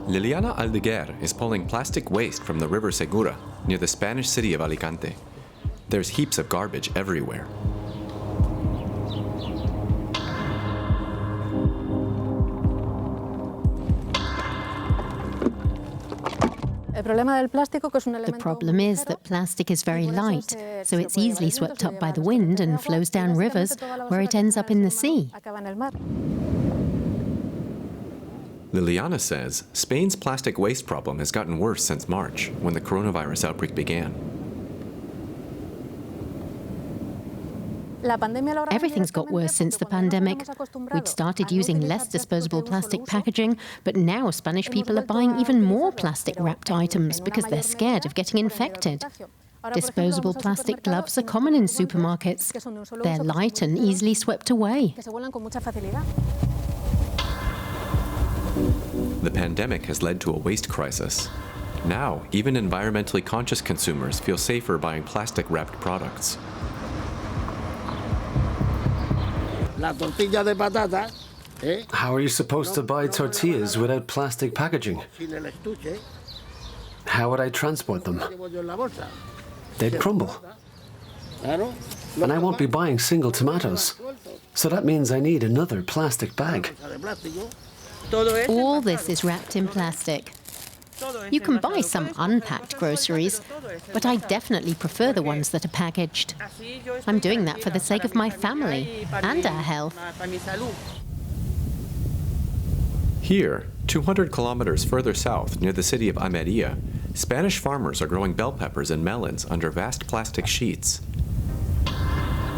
Liliana Aldeguer is pulling plastic waste from the river Segura near the Spanish city of Alicante. There's heaps of garbage everywhere. The problem is that plastic is very light, so it's easily swept up by the wind and flows down rivers, where it ends up in the sea. Liliana says Spain's plastic waste problem has gotten worse since March, when the coronavirus outbreak began. Everything's got worse since the pandemic. We'd started using less disposable plastic packaging, but now Spanish people are buying even more plastic-wrapped items because they're scared of getting infected. Disposable plastic gloves are common in supermarkets. They're light and easily swept away. The pandemic has led to a waste crisis. Now, even environmentally conscious consumers feel safer buying plastic-wrapped products. How are you supposed to buy tortillas without plastic packaging? How would I transport them? They'd crumble. And I won't be buying single tomatoes. So that means I need another plastic bag. All this is wrapped in plastic. You can buy some unpacked groceries, but I definitely prefer the ones that are packaged. I'm doing that for the sake of my family and our health. Here, 200 kilometers further south, near the city of Almeria, Spanish farmers are growing bell peppers and melons under vast plastic sheets.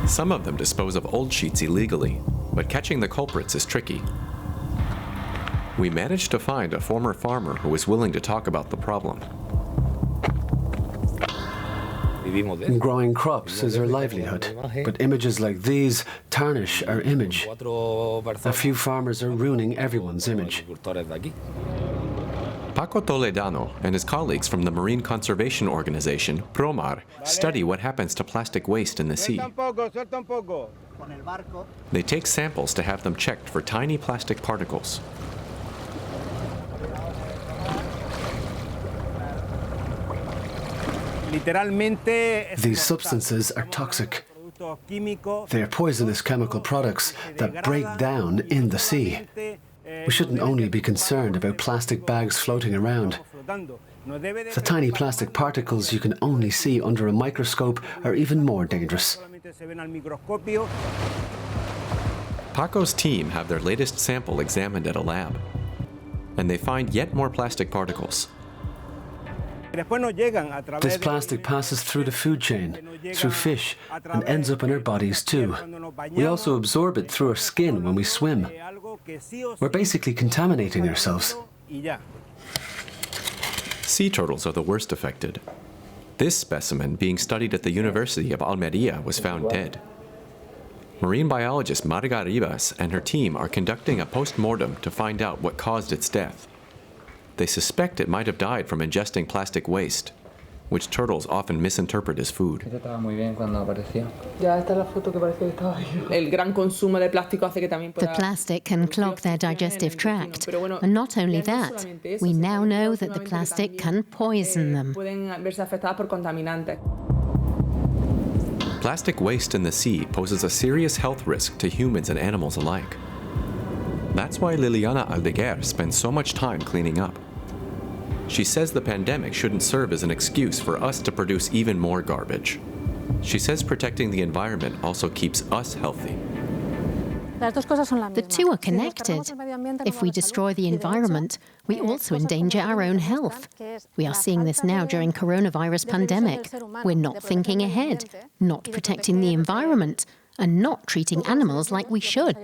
Some of them dispose of old sheets illegally, but catching the culprits is tricky. We managed to find a former farmer who was willing to talk about the problem. Growing crops is our livelihood, but images like these tarnish our image. A few farmers are ruining everyone's image. Paco Toledano and his colleagues from the marine conservation organization, PROMAR, study what happens to plastic waste in the sea. They take samples to have them checked for tiny plastic particles. These substances are toxic. They are poisonous chemical products that break down in the sea. We shouldn't only be concerned about plastic bags floating around. The tiny plastic particles you can only see under a microscope are even more dangerous. Paco's team have their latest sample examined at a lab, and they find yet more plastic particles. This plastic passes through the food chain, through fish, and ends up in our bodies too. We also absorb it through our skin when we swim. We're basically contaminating ourselves. Sea turtles are the worst affected. This specimen, being studied at the University of Almeria, was found dead. Marine biologist Marga Ribas and her team are conducting a post-mortem to find out what caused its death. They suspect it might have died from ingesting plastic waste, which turtles often misinterpret as food. The plastic can clog their digestive tract. And not only that, we now know that the plastic can poison them. Plastic waste in the sea poses a serious health risk to humans and animals alike. That's why Liliana Aldeguer spends so much time cleaning up. She says the pandemic shouldn't serve as an excuse for us to produce even more garbage. She says protecting the environment also keeps us healthy. The two are connected. If we destroy the environment, we also endanger our own health. We are seeing this now during coronavirus pandemic. We're not thinking ahead, not protecting the environment, and not treating animals like we should.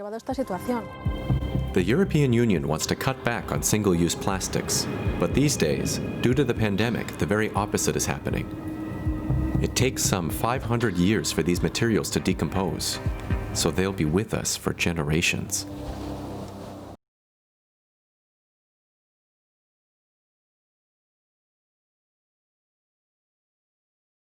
The European Union wants to cut back on single-use plastics, but these days, due to the pandemic, the very opposite is happening. It takes some 500 years for these materials to decompose, so they'll be with us for generations.